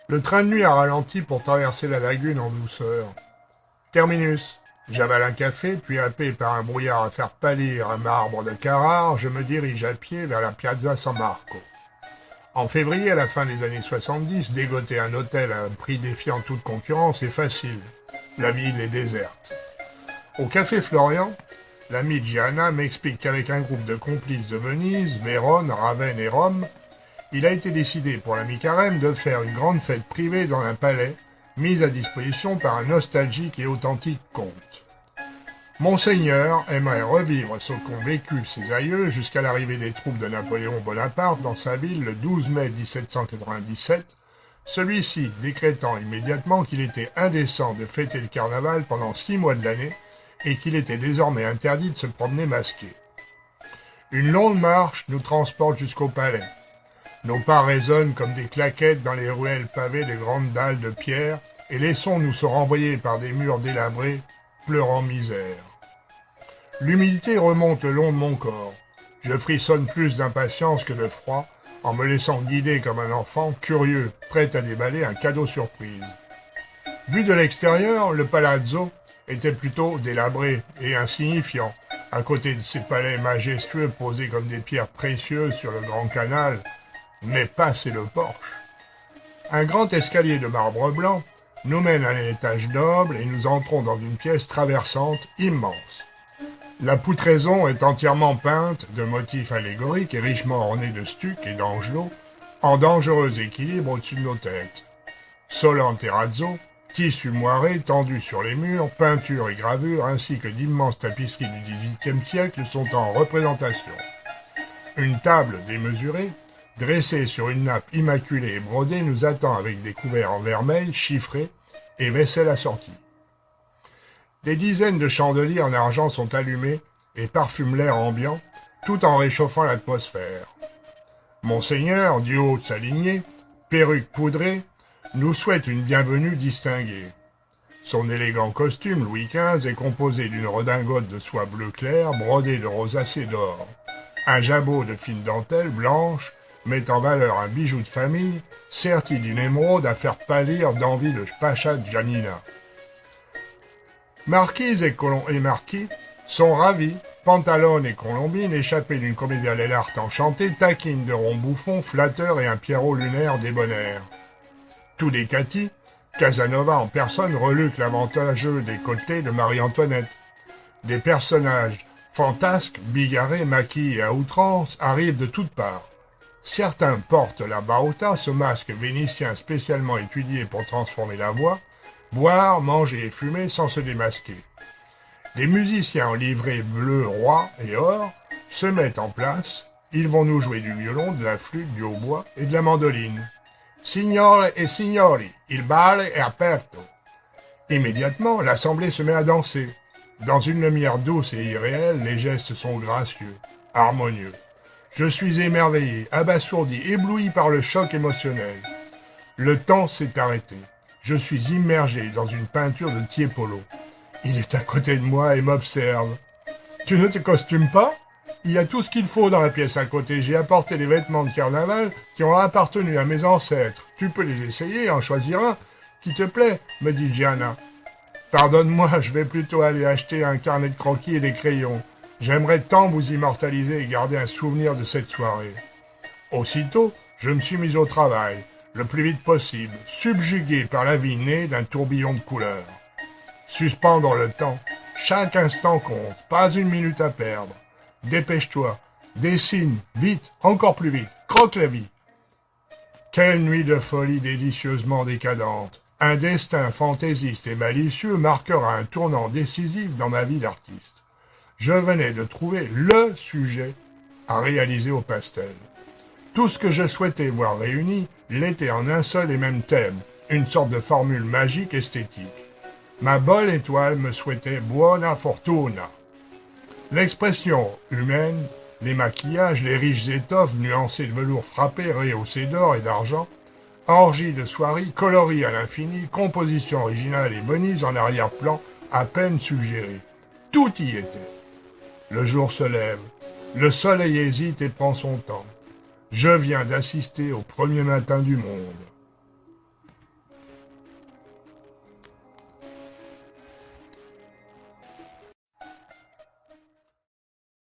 Le train de nuit a ralenti pour traverser la lagune en douceur. Terminus. J'avale un café, puis happé par un brouillard à faire pâlir un marbre de Carrare, je me dirige à pied vers la Piazza San Marco. En février, à la fin des années 70, dégoter un hôtel à un prix défiant toute concurrence est facile. La ville est déserte. Au café Florian, l'ami Gianna m'explique qu'avec un groupe de complices de Venise, Vérone, Ravenne et Rome, il a été décidé pour l'ami Carême de faire une grande fête privée dans un palais, mise à disposition par un nostalgique et authentique comte. Monseigneur aimerait revivre ce qu'ont vécu ses aïeux jusqu'à l'arrivée des troupes de Napoléon Bonaparte dans sa ville le 12 mai 1797, celui-ci décrétant immédiatement qu'il était indécent de fêter le carnaval pendant 6 mois de l'année et qu'il était désormais interdit de se promener masqué. Une longue marche nous transporte jusqu'au palais. Nos pas résonnent comme des claquettes dans les ruelles pavées de grandes dalles de pierre, et les sons nous sont renvoyés par des murs délabrés, pleurant misère. L'humidité remonte le long de mon corps. Je frissonne plus d'impatience que de froid, en me laissant guider comme un enfant, curieux, prêt à déballer un cadeau surprise. Vu de l'extérieur, le palazzo était plutôt délabré et insignifiant, à côté de ces palais majestueux posés comme des pierres précieuses sur le grand canal, mais passé le porche. Un grand escalier de marbre blanc nous mène à l'étage noble et nous entrons dans une pièce traversante immense. La poutraison est entièrement peinte de motifs allégoriques et richement ornés de stucs et d'angelots, en dangereux équilibre au-dessus de nos têtes. Sol en terrazzo, tissus moirés tendus sur les murs, peintures et gravures, ainsi que d'immenses tapisseries du XVIIIe siècle sont en représentation. Une table démesurée, dressée sur une nappe immaculée et brodée, nous attend avec des couverts en vermeil, chiffrés, et vaisselle assortie. Des dizaines de chandeliers en argent sont allumés et parfument l'air ambiant, tout en réchauffant l'atmosphère. Monseigneur, du haut de sa lignée, perruque poudrée, nous souhaite une bienvenue distinguée. Son élégant costume Louis XV est composé d'une redingote de soie bleu clair brodée de rosacées d'or. Un jabot de fine dentelle blanche met en valeur un bijou de famille serti d'une émeraude à faire pâlir d'envie le pacha de Janina. Marquise et marquis sont ravis, Pantalone et Colombine, échappés d'une comédia dell'arte enchantée, taquinent de ronds bouffons, flatteurs et un Pierrot lunaire débonnaire. Tous les Cathy, Casanova en personne reluque l'avantageux décolleté de Marie-Antoinette. Des personnages fantasques, bigarrés, maquillés à outrance, arrivent de toutes parts. Certains portent la bauta, ce masque vénitien spécialement étudié pour transformer la voix, boire, manger et fumer sans se démasquer. Les musiciens en livrée bleu, roi et or se mettent en place. Ils vont nous jouer du violon, de la flûte, du hautbois et de la mandoline. Signore et signori, il bal è aperto. Immédiatement, l'assemblée se met à danser. Dans une lumière douce et irréelle, les gestes sont gracieux, harmonieux. Je suis émerveillé, abasourdi, ébloui par le choc émotionnel. Le temps s'est arrêté. Je suis immergé dans une peinture de Tiepolo. Il est à côté de moi et m'observe. « Tu ne te costumes pas ? Il y a tout ce qu'il faut dans la pièce à côté. J'ai apporté les vêtements de carnaval qui ont appartenu à mes ancêtres. Tu peux les essayer et en choisir un qui te plaît, me dit Gianna. Pardonne-moi, je vais plutôt aller acheter un carnet de croquis et des crayons. J'aimerais tant vous immortaliser et garder un souvenir de cette soirée. » Aussitôt, je me suis mis au travail, le plus vite possible, subjugué par la vie née d'un tourbillon de couleurs. Suspendre le temps, chaque instant compte, pas une minute à perdre. Dépêche-toi, dessine, vite, encore plus vite, croque la vie. Quelle nuit de folie délicieusement décadente. Un destin fantaisiste et malicieux marquera un tournant décisif dans ma vie d'artiste. Je venais de trouver le sujet à réaliser au pastel. Tout ce que je souhaitais voir réuni l'était en un seul et même thème, une sorte de formule magique esthétique. Ma bonne étoile me souhaitait buona fortuna. L'expression humaine, les maquillages, les riches étoffes nuancées de velours frappé, rehaussées d'or et d'argent, orgie de soieries, coloris à l'infini, composition originale et Venise en arrière-plan, à peine suggérée. Tout y était. Le jour se lève, le soleil hésite et prend son temps. Je viens d'assister au premier matin du monde.